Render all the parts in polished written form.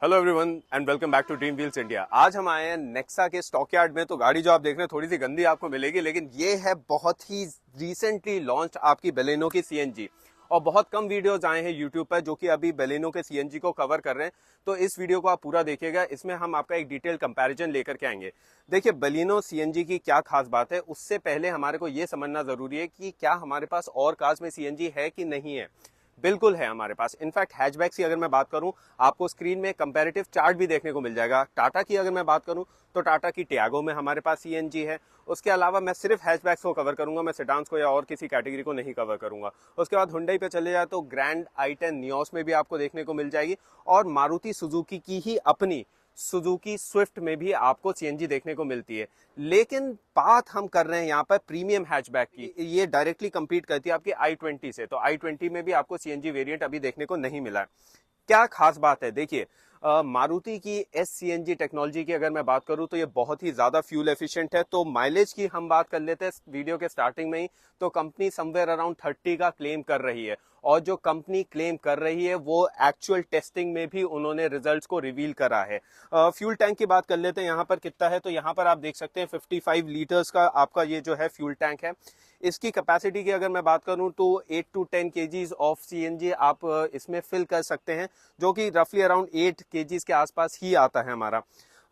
Hello everyone and welcome back to dream wheels India. आज हम आए हैं नेक्सा के स्टॉक यार्ड में। तो गाड़ी जो आप देख रहे हैं थोड़ी सी गंदी आपको मिलेगी, लेकिन ये है बहुत ही रिसेंटली लॉन्च आपकी बेलेनो की सीएनजी। और बहुत कम वीडियोस आए हैं यूट्यूब पर जो कि अभी बेलेनो के सीएनजी को कवर कर रहे हैं। तो इस वीडियो को आप पूरा देखिएगा, इसमें हम आपका एक डिटेल कंपैरिजन लेकर के आएंगे। देखिए, बेलेनो सीएनजी की क्या खास बात है, उससे पहले हमारे को ये समझना जरूरी है कि क्या हमारे पास और कार्स में सीएनजी है कि नहीं है। बिल्कुल है हमारे पास। इनफैक्ट हैचबैक्स की अगर मैं बात करूं, आपको स्क्रीन में कंपैरेटिव चार्ट भी देखने को मिल जाएगा। टाटा की अगर मैं बात करूं तो टाटा की टियागो में हमारे पास सीएनजी है। उसके अलावा मैं सिर्फ हैचबैक्स को कवर करूंगा, मैं सेडान्स को या और किसी कैटेगरी को नहीं कवर करूंगा। उसके बाद हुंडई पे चले जाए तो ग्रैंड i10 नियोस में भी आपको देखने को मिल जाएगी, और मारुति सुजुकी की ही अपनी सुजुकी स्विफ्ट में भी आपको सीएनजी देखने को मिलती है। लेकिन बात हम कर रहे हैं यहाँ पर प्रीमियम हैचबैक की, ये डायरेक्टली कंपीट करती है आपकी i20 से। तो i20 में भी आपको सीएनजी वेरिएंट अभी देखने को नहीं मिला है। क्या खास बात है, देखिए मारुति की एस सीएनजी टेक्नोलॉजी की अगर मैं बात करूं तो ये बहुत ही ज्यादा फ्यूल एफिशिएंट है। तो माइलेज की हम बात कर लेते हैं वीडियो के स्टार्टिंग में ही। तो कंपनी समवेयर अराउंड 30 का क्लेम कर रही है, और जो कंपनी क्लेम कर रही है वो एक्चुअल टेस्टिंग में भी उन्होंने रिजल्ट्स को रिवील करा है। फ्यूल टैंक की बात कर लेते हैं यहाँ पर कितना है। तो यहाँ पर आप देख सकते हैं 55 लीटर्स का आपका ये जो है फ्यूल टैंक है। इसकी कैपेसिटी की अगर मैं बात करूं तो 8 to 10 केजीज ऑफ सीएनजी आप इसमें फिल कर सकते हैं, जो कि रफली अराउंड 8 केजीज के आसपास ही आता है हमारा।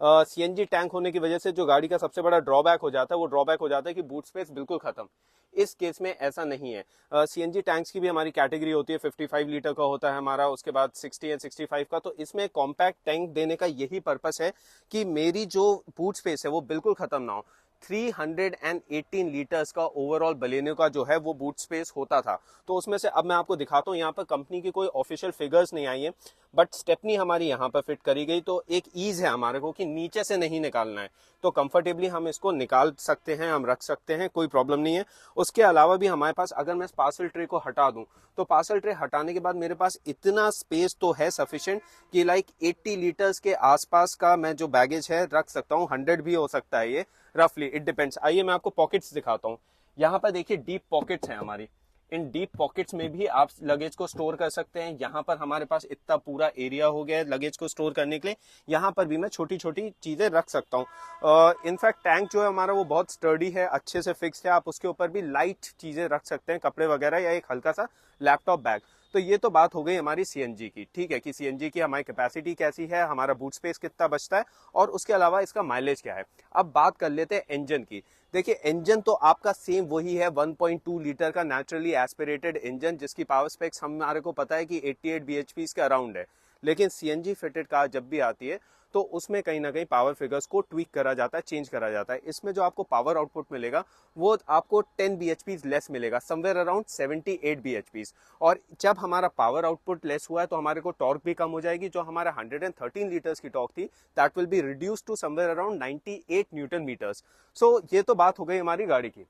सीएनजी टैंक होने की वजह से जो गाड़ी का सबसे बड़ा ड्रॉबैक हो जाता है, वो ड्रॉबैक हो जाता है कि बूट स्पेस बिल्कुल खत्म। इस केस में ऐसा नहीं है। सीएनजी टैंक्स की भी हमारी कैटेगरी होती है, 55 लीटर का होता है हमारा, उसके बाद 60 एंड 65 का। तो इसमें कॉम्पैक्ट टैंक देने का यही पर्पस है कि मेरी जो बूट स्पेस है वो बिल्कुल खत्म ना हो। 318 लीटर्स का ओवरऑल बलेनो का जो है वो बूट स्पेस होता था। तो उसमें से अब मैं आपको दिखाता हूँ, यहाँ पर कंपनी की कोई ऑफिशियल फिगर्स नहीं आई है, बट स्टेपनी हमारी यहाँ पर फिट करी गई। तो एक ईज है हमारे को कि नीचे से नहीं निकालना है, तो कंफर्टेबली हम इसको निकाल सकते हैं, हम रख सकते हैं, कोई प्रॉब्लम नहीं है। उसके अलावा भी हमारे पास अगर मैं पार्सल ट्रे को हटा दूं तो पार्सल ट्रे हटाने के बाद मेरे पास इतना स्पेस तो है सफिशिएंट कि लाइक 80 लीटर्स के आसपास का मैं जो बैगेज है रख सकता हूँ। 100 भी हो सकता है ये, रफली इट डिपेंड्स। आइए मैं आपको पॉकेट्स दिखाता हूँ। यहाँ पर देखिए डीप पॉकेट्स हैं हमारी। इन डीप पॉकेट्स में भी आप लगेज को स्टोर कर सकते हैं। यहाँ पर हमारे पास इतना पूरा एरिया हो गया है लगेज को स्टोर करने के लिए। यहाँ पर भी मैं छोटी छोटी चीजें रख सकता हूँ। इनफैक्ट टैंक जो है हमारा वो बहुत स्टर्डी है, अच्छे से फिक्स्ड है। आप उसके ऊपर भी लाइट चीजें रख सकते हैं, कपड़े वगैरह या एक हल्का सा लैपटॉप बैग। तो ये तो बात हो गई हमारी सीएनजी की, ठीक है, कि सीएनजी की हमारी कैपेसिटी कैसी है, हमारा बूट स्पेस कितना बचता है, और उसके अलावा इसका माइलेज क्या है। अब बात कर लेते हैं इंजन की। देखिए, इंजन तो आपका सेम वही है, 1.2 लीटर का नेचुरली एस्पिरेटेड इंजन, जिसकी पावर स्पेक्स हमारे को पता है कि 88 bhp के अराउंड है। लेकिन सीएनजी फिटेड कार जब भी आती है तो उसमें कहीं ना कहीं पावर फिगर्स को ट्वीक करा जाता है, चेंज करा जाता है। इसमें जो आपको पावर आउटपुट मिलेगा वो आपको 10 bhp लेस मिलेगा, समवेयर अराउंड 78 bhp। और जब हमारा पावर आउटपुट लेस हुआ है तो हमारे को टॉर्क भी कम हो जाएगी। जो हमारा 113 लीटर्स की टॉर्क थी, that will be reduce to somewhere around 98 newton metres. So ये तो बात हो गई हमारी गाड़ी की।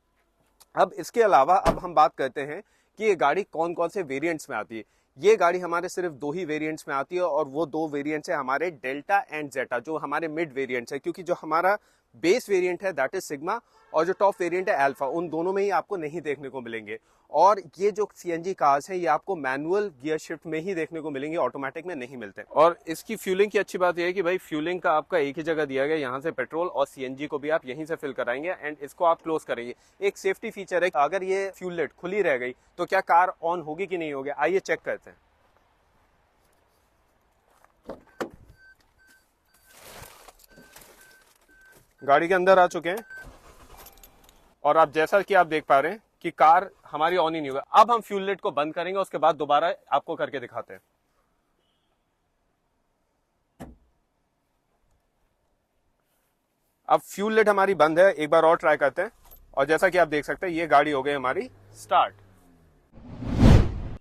अब इसके अलावा अब हम बात करते हैं कि ये गाड़ी कौन कौन से वेरिएंट्स में आती है। ये गाड़ी हमारे सिर्फ 2 ही वेरिएंट्स में आती है, और वो 2 वेरिएंट्स है हमारे डेल्टा एंड जेटा, जो हमारे मिड वेरिएंट्स है। क्योंकि जो हमारा बेस वेरिएंट है दैट इज सिग्मा, और जो टॉप वेरिएंट है अल्फा, उन दोनों में ही आपको नहीं देखने को मिलेंगे। और ये जो सीएनजी कार्स है ये आपको मैनुअल गियर शिफ्ट में ही देखने को मिलेंगे, ऑटोमेटिक में नहीं मिलते। और इसकी फ्यूलिंग की अच्छी बात यह है कि भाई फ्यूलिंग का आपका एक ही जगह दिया गया, यहाँ से पेट्रोल और सीएनजी को भी आप यहीं से फिल कराएंगे एंड इसको आप क्लोज करेंगे। एक सेफ्टी फीचर है, अगर ये फ्यूल लिड खुली रह गई तो क्या कार ऑन होगी कि नहीं होगी। आइए चेक करते हैं। गाड़ी के अंदर आ चुके हैं, और आप जैसा कि आप देख पा रहे हैं कि कार हमारी ऑन ही नहीं हुआ। अब हम फ्यूल लिड को बंद करेंगे, उसके बाद दोबारा आपको करके दिखाते हैं। अब फ्यूल लिड हमारी बंद है, एक बार और ट्राई करते हैं। और जैसा कि आप देख सकते हैं ये गाड़ी हो गई हमारी स्टार्ट।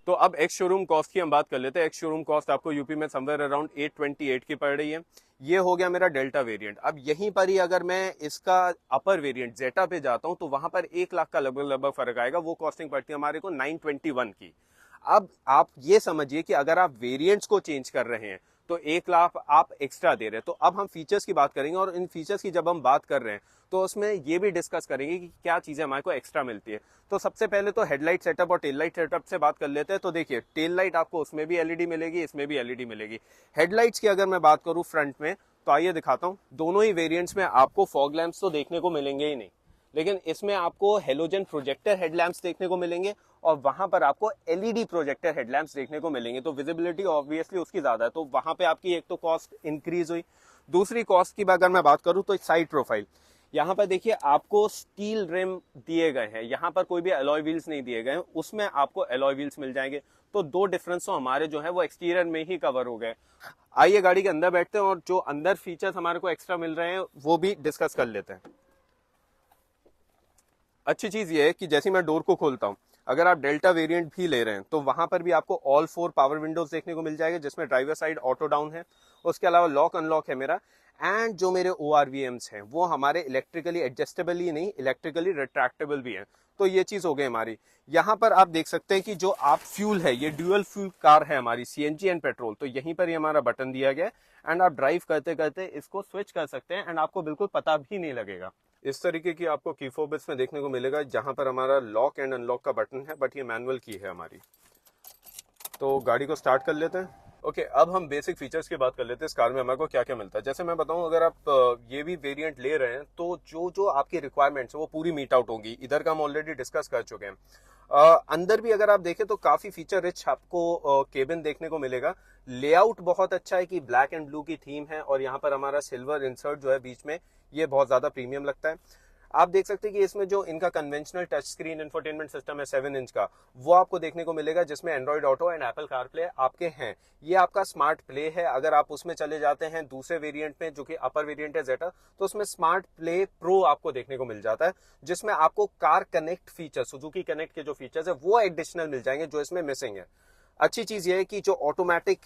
तो अब एक्स शोरूम कॉस्ट की हम बात कर लेते हैं। एक्स शोरूम कॉस्ट आपको यूपी में समवेयर अराउंड 828 की पड़ रही है। ये हो गया मेरा डेल्टा वेरिएंट। अब यहीं पर ही अगर मैं इसका अपर वेरिएंट जेटा पे जाता हूं तो वहां पर 1 लाख का लगभग फर्क आएगा। वो कॉस्टिंग पड़ती है हमारे को 921 की। अब आप ये समझिए कि अगर आप वेरिएंट्स को चेंज कर रहे हैं तो 1 लाख आप एक्स्ट्रा दे रहे हैं। तो अब हम फीचर्स की बात करेंगे, और इन फीचर्स की जब हम बात कर रहे हैं तो उसमें ये भी डिस्कस करेंगे कि क्या चीजें हमारे को एक्स्ट्रा मिलती है। तो सबसे पहले तो हेडलाइट सेटअप और टेल लाइट सेटअप से बात कर लेते हैं। तो देखिए, टेल लाइट आपको उसमें भी एलईडी मिलेगी, इसमें भी एलईडी मिलेगी। हेडलाइट्स की अगर मैं बात करूं फ्रंट में, तो आइए दिखाता हूं। दोनों ही वेरिएंट्स में आपको फॉग लैंप्स तो देखने को मिलेंगे ही नहीं, लेकिन इसमें आपको हेलोजन प्रोजेक्टर हेडलैम्प्स देखने को मिलेंगे, और वहां पर आपको एलईडी प्रोजेक्टर हेडलैम्प्स देखने को मिलेंगे। तो विजिबिलिटी ऑब्वियसली उसकी ज्यादा है, तो वहां पे आपकी एक तो कॉस्ट इंक्रीज हुई। दूसरी कॉस्ट की अगर मैं बात करूं तो साइड प्रोफाइल, यहाँ पर देखिए आपको स्टील रिम दिए गए हैं, यहाँ पर कोई भी अलॉय व्हील्स नहीं दिए गए हैं, उसमें आपको अलॉय व्हील्स मिल जाएंगे। तो दो डिफरेंस तो हमारे जो है वो एक्सटीरियर में ही कवर हो गए। आइए गाड़ी के अंदर बैठते हैं और जो अंदर फीचर्स हमारे को एक्स्ट्रा मिल रहे हैं वो भी डिस्कस कर लेते हैं। अच्छी चीज ये है कि जैसे मैं डोर को खोलता हूं, अगर आप डेल्टा वेरिएंट भी ले रहे हैं तो वहां पर भी आपको ऑल 4 पावर विंडोज देखने को मिल जाएगा, जिसमें ड्राइवर साइड ऑटो डाउन है, उसके अलावा लॉक अनलॉक है मेरा, एंड जो मेरे ORVMs हैं वो हमारे इलेक्ट्रिकली एडजस्टेबल ही नहीं, इलेक्ट्रिकली रिट्रैक्टेबल भी हैं। तो ये चीज हो गई हमारी। यहाँ पर आप देख सकते हैं कि जो आप फ्यूल है, ये ड्यूअल फ्यूल कार है हमारी, CNG एंड पेट्रोल। तो यहीं पर ये हमारा बटन दिया गया है, एंड आप ड्राइव करते करते इसको स्विच कर सकते हैं, एंड आपको बिल्कुल पता भी नहीं लगेगा। इस तरीके की आपको की फोब इसमें देखने को मिलेगा, जहां पर हमारा लॉक एंड अनलॉक का बटन है, बट ये मैनुअल की है हमारी। तो गाड़ी को स्टार्ट कर लेते हैं। ओके, अब हम बेसिक फीचर्स की बात कर लेते हैं। इस कार में हमारे को क्या क्या मिलता है। जैसे मैं बताऊं, अगर आप ये भी वेरिएंट ले रहे हैं तो जो जो आपकी रिक्वायरमेंट्स है वो पूरी मीट आउट होंगी। इधर का हम ऑलरेडी डिस्कस कर चुके हैं। अंदर भी अगर आप देखें तो काफी फीचर रिच आपको केबिन देखने को मिलेगा। लेआउट बहुत अच्छा है कि ब्लैक एंड ब्लू की थीम है, और यहाँ पर हमारा सिल्वर इंसर्ट जो है बीच में, ये बहुत ज्यादा प्रीमियम लगता है। आप देख सकते हैं कि इसमें जो इनका conventional touch screen infotainment system है 7 इंच का, वो आपको देखने को मिलेगा, जिसमें Android auto and Apple CarPlay आपके हैं। ये आपका स्मार्ट प्ले है। अगर आप उसमें चले जाते हैं दूसरे वेरिएंट में, जो कि अपर वेरिएंट है जेटा, तो उसमें स्मार्ट प्ले प्रो आपको देखने को मिल जाता है, जिसमें आपको car connect feature, Suzuki connect के जो फीचर्स है वो एडिशनल मिल जाएंगे, जो इसमें मिसिंग है। अच्छी चीज ये है कि जो ऑटोमेटिक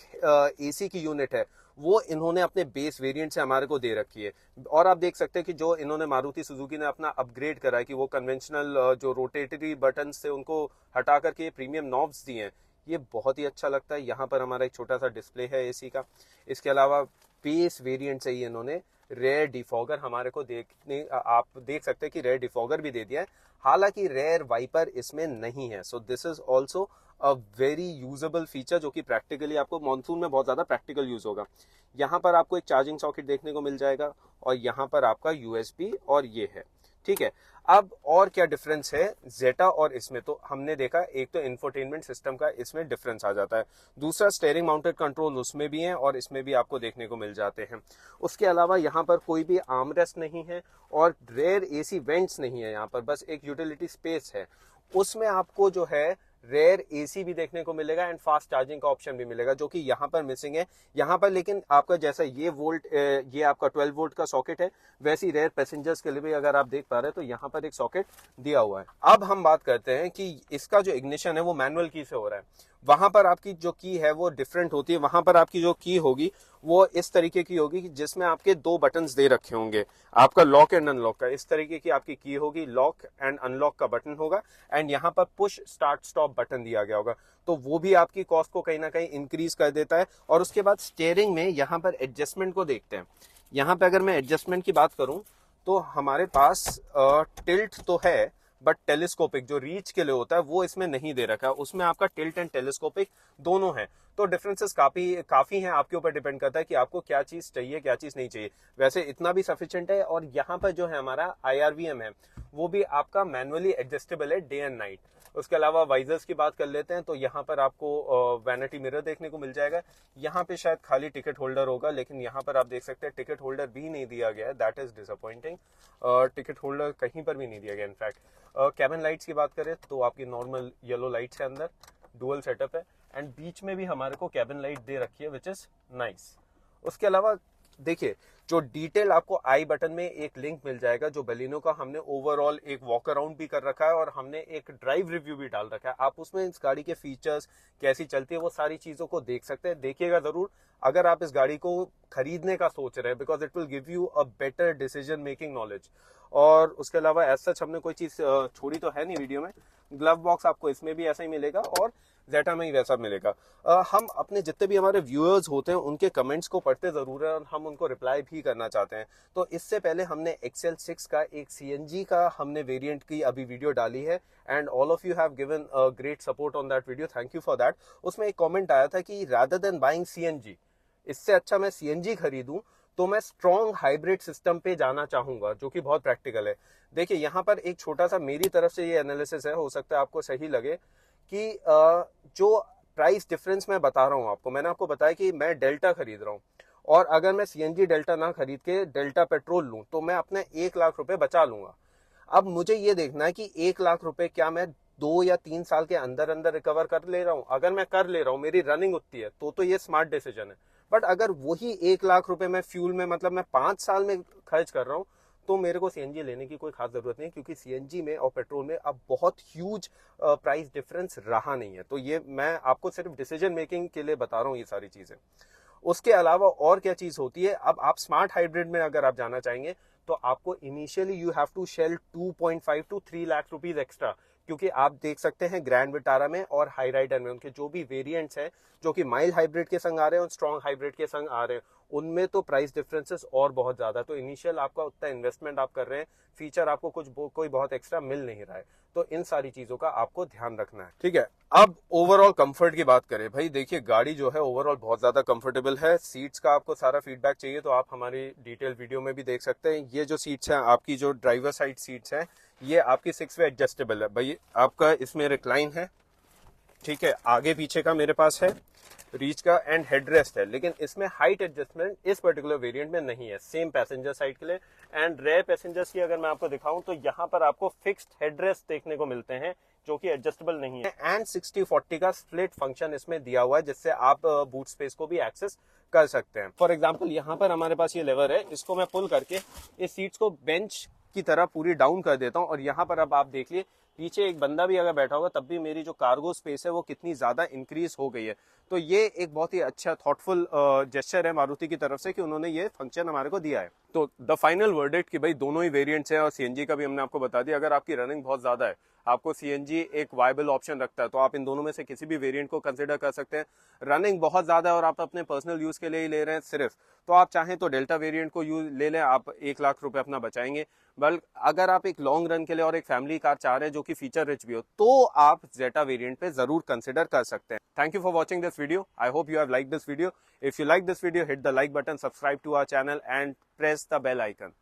AC की यूनिट है वो इन्होंने अपने बेस वेरिएंट से हमारे को दे रखी है। और आप देख सकते हैं कि जो इन्होंने मारुति सुजुकी ने अपना अपग्रेड करा है, कि वो कन्वेंशनल जो रोटेटरी बटन थे उनको हटा करके प्रीमियम नॉब्स दिए हैं, ये बहुत ही अच्छा लगता है। यहाँ पर हमारा एक छोटा सा डिस्प्ले है AC का। इसके अलावा बेस वेरिएंट से ही इन्होंने रेयर डिफॉगर हमारे को आप देख सकते हैं कि रेयर डिफॉगर भी दे दिया है, हालांकि रेयर वाइपर इसमें नहीं है। So this is also a very usable feature, जो कि प्रैक्टिकली आपको मॉनसून में बहुत ज्यादा प्रैक्टिकल यूज होगा। यहाँ पर आपको एक चार्जिंग सॉकेट देखने को मिल जाएगा, और यहाँ पर आपका USB और ये है, ठीक है। अब और क्या डिफरेंस है जेटा और इसमें, तो हमने देखा एक तो इंफोटेनमेंट सिस्टम का इसमें डिफरेंस आ जाता है, दूसरा स्टीयरिंग माउंटेड कंट्रोल उसमें भी है और इसमें भी आपको देखने को मिल जाते हैं। उसके अलावा यहाँ पर कोई भी आर्मरेस्ट नहीं है, और रेयर AC वेंट्स नहीं है यहाँ पर, बस एक यूटिलिटी स्पेस है। उसमें आपको जो है रेयर AC भी देखने को मिलेगा, एंड फास्ट चार्जिंग का ऑप्शन भी मिलेगा, जो कि यहाँ पर मिसिंग है। यहाँ पर लेकिन आपका जैसा ये आपका 12 वोल्ट का सॉकेट है, वैसी रेयर पैसेंजर्स के लिए भी अगर आप देख पा रहे हैं तो यहाँ पर एक सॉकेट दिया हुआ है। अब हम बात करते हैं कि इसका जो इग्निशन है वो मैनुअल की से हो रहा है। वहां पर आपकी जो की है वो डिफरेंट होती है। वहां पर आपकी जो की होगी वो इस तरीके की होगी, जिसमें आपके 2 बटन्स दे रखे होंगे, आपका लॉक एंड अनलॉक का। इस तरीके की आपकी की होगी, लॉक एंड अनलॉक का बटन होगा, एंड यहाँ पर पुश स्टार्ट स्टॉप बटन दिया गया होगा। तो वो भी आपकी कॉस्ट को कहीं ना कहीं इंक्रीज कर देता है। और उसके बाद स्टीयरिंग में यहाँ पर एडजस्टमेंट को देखते हैं। यहाँ पे अगर मैं एडजस्टमेंट की बात करूं तो हमारे पास टिल्ट तो है, बट टेलीस्कोपिक जो रीच के लिए होता है वो इसमें नहीं दे रखा है। उसमें आपका टिल्ट एंड टेलीस्कोपिक दोनों है। तो डिफरेंसेस काफी हैं, आपके ऊपर डिपेंड करता है कि आपको क्या चीज चाहिए, क्या चीज नहीं चाहिए। वैसे इतना भी सफिशिएंट है। और यहाँ पर जो है हमारा IRVM है, वो भी आपका मैनुअली एडजस्टेबल है डे एंड नाइट। उसके अलावा वाइजर्स की बात कर लेते हैं, तो यहाँ पर आपको वैनिटी मिरर देखने को मिल जाएगा। यहाँ पे शायद खाली टिकट होल्डर होगा, लेकिन यहाँ पर आप देख सकते हैं टिकट होल्डर भी नहीं दिया गया है, that is disappointing. Ticket holder कहीं पर भी नहीं दिया गया। इनफैक्ट कैबिन लाइट्स की बात करें तो आपकी नॉर्मल येलो लाइट्स है, अंदर डुअल सेटअप है, एंड बीच में भी हमारे को कैबिन लाइट दे रखी है, विच इज नाइस। उसके अलावा देखिए, जो डिटेल आपको आई बटन में एक लिंक मिल जाएगा, जो बलिनो का हमने ओवरऑल एक वॉक अराउंड भी कर रखा है, और हमने एक ड्राइव रिव्यू भी डाल रखा है। आप उसमें इस गाड़ी के फीचर्स कैसी चलती है वो सारी चीजों को देख सकते हैं। देखिएगा जरूर अगर आप इस गाड़ी को खरीदने का सोच रहे हैं, because it will give you a better decision making knowledge. और उसके अलावा एज सच हमने कोई चीज छोड़ी तो है नहीं वीडियो में। ग्लव बॉक्स आपको इसमें भी ऐसा ही मिलेगा, और जेटा में ही वैसा मिलेगा। हम अपने जितने भी हमारे व्यूअर्स होते हैं उनके कमेंट्स को पढ़ते जरूर है और हम उनको रिप्लाई भी करना चाहते हैं। तो इससे पहले हमने एक्सेल 6 का एक सीएनजी का हमने वेरिएंट की अभी वीडियो डाली है and all of you have given great support on that video, thank you for that. उसमें एक कॉमेंट आया था कि रादर देन बाइंग सीएनजी, इससे अच्छा मैं सीएनजी खरीदूं तो मैं स्ट्रॉन्ग हाइब्रिड सिस्टम पे जाना चाहूंगा, जो कि बहुत प्रैक्टिकल है। देखिए यहाँ पर एक छोटा सा मेरी तरफ से ये एनालिसिस है, हो सकता है आपको सही लगे कि जो प्राइस डिफरेंस मैं बता रहा हूँ आपको, मैंने आपको बताया कि मैं डेल्टा खरीद रहा हूँ और अगर मैं सीएनजी डेल्टा ना खरीद के डेल्टा पेट्रोल लूं तो मैं अपने 1 लाख रुपए बचा लूंगा। अब मुझे ये देखना है कि 1 लाख रुपए क्या मैं 2 या 3 साल के अंदर अंदर रिकवर कर ले रहा हूँ। अगर मैं कर ले रहा हूँ, मेरी रनिंग उतनी है, तो ये स्मार्ट डिसीजन है। बट अगर वही 1 लाख रुपए मैं फ्यूल में, मतलब मैं 5 साल में खर्च कर रहा हूँ, तो मेरे को सीएनजी लेने की कोई खास जरूरत नहीं, क्योंकि सीएनजी में और पेट्रोल में अब बहुत ह्यूज प्राइस डिफरेंस रहा नहीं है। तो ये मैं आपको सिर्फ डिसीजन मेकिंग के लिए बता रहा हूँ ये सारी चीजें। उसके अलावा और क्या चीज होती है, अब आप स्मार्ट हाइब्रिड में अगर आप जाना चाहेंगे तो आपको initially you have to shell 2.5 to 3 lakh rupees extra, क्योंकि आप देख सकते हैं ग्रैंड विटारा में और हाई राइडर में उनके जो भी वेरिएंट्स हैं, जो कि माइल्ड हाइब्रिड के संग आ रहे हैं और स्ट्रॉन्ग हाइब्रिड के संग आ रहे हैं, उनमें तो प्राइस डिफरेंसेस और बहुत ज्यादा। तो इनिशियल आपका उतना इन्वेस्टमेंट आप कर रहे हैं, फीचर आपको कोई बहुत एक्स्ट्रा मिल नहीं रहा है। तो इन सारी चीजों का आपको ध्यान रखना है, ठीक है। अब ओवरऑल कंफर्ट की बात करें, भाई देखिए गाड़ी जो है ओवरऑल बहुत ज्यादा कंफर्टेबल है। सीट्स का आपको सारा फीडबैक चाहिए तो आप हमारी डिटेल वीडियो में भी देख सकते हैं। ये जो सीट्स हैं आपकी, जो ड्राइवर साइड सीट्स हैं, ये आपकी 6 वे एडजस्टेबल है। भाई आपका इसमें रिक्लाइन है, ठीक है, आगे पीछे का मेरे पास है, रीच का एंड हेडरेस्ट है, लेकिन इसमें हाइट एडजस्टमेंट इस पर्टिकुलर वेरिएंट में नहीं है, सेम पैसेंजर साइड के लिए। एंड रेयर पैसेंजर्स की अगर मैं आपको दिखाऊं तो यहाँ पर आपको फिक्स्ड हेडरेस्ट देखने को मिलते हैं, जो कि एडजस्टेबल नहीं है। एंड 60-40 का स्प्लिट फंक्शन इसमें दिया हुआ है, जिससे आप बूट स्पेस को भी एक्सेस कर सकते हैं। फॉर एग्जाम्पल यहाँ पर हमारे पास ये लेवर है, इसको मैं पुल करके इस सीट्स को बेंच की तरह पूरी डाउन कर देता हूँ और यहाँ पर अब आप देख लिए पीछे एक बंदा भी अगर बैठा होगा तब भी मेरी जो कार्गो स्पेस है वो कितनी ज्यादा इंक्रीज हो गई है। तो ये एक बहुत ही अच्छा थॉटफुल जेस्चर है मारुति की तरफ से कि उन्होंने ये फंक्शन हमारे को दिया है। तो द फाइनल वर्डिक्ट कि भाई दोनों ही वेरिएंट्स हैं और सीएनजी का भी हमने आपको बता दिया। अगर आपकी रनिंग बहुत ज्यादा है, आपको सीएनजी एक वायबल ऑप्शन रखता है, तो आप इन दोनों में से किसी भी वेरिएंट को कंसिडर कर सकते हैं। रनिंग बहुत ज्यादा है और आप अपने पर्सनल यूज के लिए ही ले रहे हैं सिर्फ, तो आप चाहें तो डेल्टा वेरिएंट को यूज ले लें, आप 1 लाख रुपए अपना बचाएंगे। बल्कि अगर आप एक लॉन्ग रन के लिए और एक फैमिली कार चाह रहे हैं जो कि फीचर रिच भी हो, तो आप जेटा वेरिएंट पे जरूर कंसिडर कर सकते हैं। Thank you for watching this video. I hope you have liked this video. If you like this video, hit the like button, subscribe to our channel and press the bell icon.